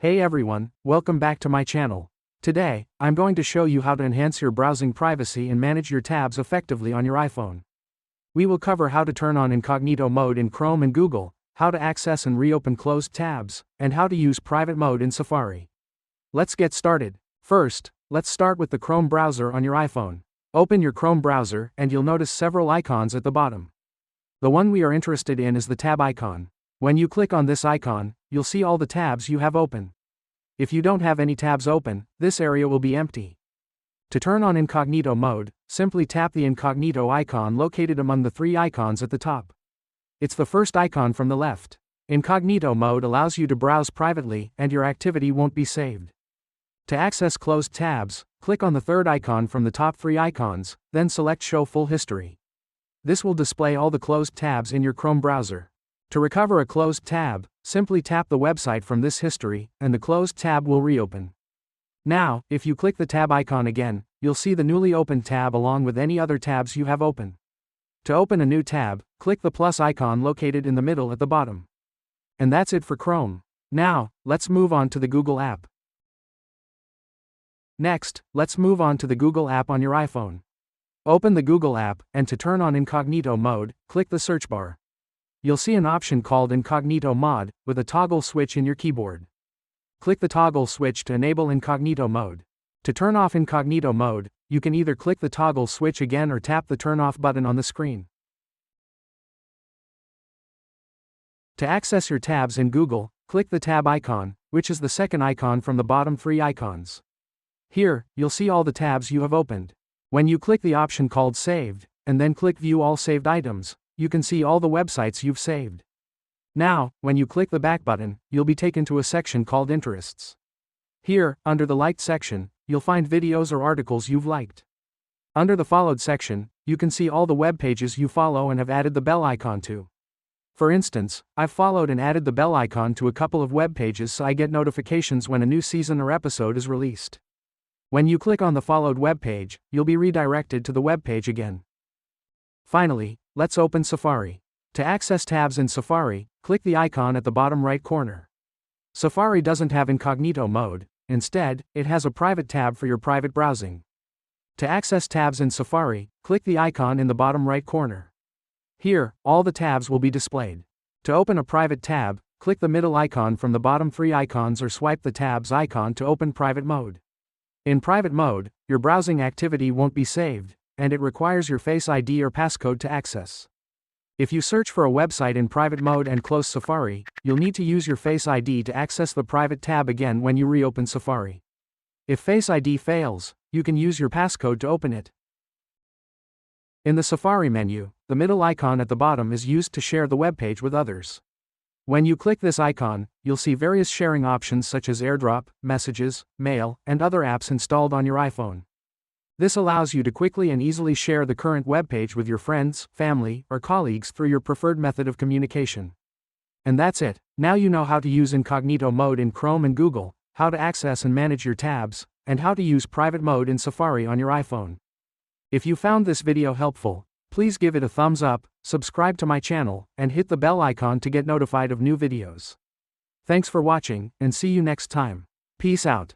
Hey everyone, welcome back to my channel. Today, I'm going to show you how to enhance your browsing privacy and manage your tabs effectively on your iPhone. We will cover how to turn on incognito mode in Chrome and Google, how to access and reopen closed tabs, and how to use private mode in Safari. Let's get started. First, let's start with the Chrome browser on your iPhone. Open your Chrome browser and you'll notice several icons at the bottom. The one we are interested in is the tab icon. When you click on this icon, you'll see all the tabs you have open. If you don't have any tabs open, this area will be empty. To turn on incognito mode, simply tap the incognito icon located among the three icons at the top. It's the first icon from the left. Incognito mode allows you to browse privately and your activity won't be saved. To access closed tabs, click on the third icon from the top three icons, then select Show Full History. This will display all the closed tabs in your Chrome browser. To recover a closed tab, simply tap the website from this history, and the closed tab will reopen. Now, if you click the tab icon again, you'll see the newly opened tab along with any other tabs you have open. To open a new tab, click the plus icon located in the middle at the bottom. And that's it for Chrome. Now, let's move on to the Google app. Next, let's move on to the Google app on your iPhone. Open the Google app, and to turn on incognito mode, click the search bar. You'll see an option called Incognito Mod, with a toggle switch in your keyboard. Click the toggle switch to enable incognito mode. To turn off incognito mode, you can either click the toggle switch again or tap the turn off button on the screen. To access your tabs in Google, click the tab icon, which is the second icon from the bottom three icons. Here, you'll see all the tabs you have opened. When you click the option called Saved, and then click View All Saved Items, you can see all the websites you've saved. Now, when you click the back button, you'll be taken to a section called Interests. Here, under the Liked section, you'll find videos or articles you've liked. Under the Followed section, you can see all the web pages you follow and have added the bell icon to. For instance, I've followed and added the bell icon to a couple of web pages so I get notifications when a new season or episode is released. When you click on the followed web page, you'll be redirected to the web page again. Finally, let's open Safari. To access tabs in Safari, click the icon at the bottom right corner. Safari doesn't have incognito mode, instead, it has a private tab for your private browsing. To access tabs in Safari, click the icon in the bottom right corner. Here, all the tabs will be displayed. To open a private tab, click the middle icon from the bottom three icons or swipe the tabs icon to open private mode. In private mode, your browsing activity won't be saved, and it requires your Face ID or passcode to access. If you search for a website in private mode and close Safari, you'll need to use your Face ID to access the private tab again when you reopen Safari. If Face ID fails, you can use your passcode to open it. In the Safari menu, the middle icon at the bottom is used to share the web page with others. When you click this icon, you'll see various sharing options such as AirDrop, Messages, Mail, and other apps installed on your iPhone. This allows you to quickly and easily share the current web page with your friends, family, or colleagues through your preferred method of communication. And that's it. Now you know how to use incognito mode in Chrome and Google, how to access and manage your tabs, and how to use private mode in Safari on your iPhone. If you found this video helpful, please give it a thumbs up, subscribe to my channel, and hit the bell icon to get notified of new videos. Thanks for watching, and see you next time. Peace out.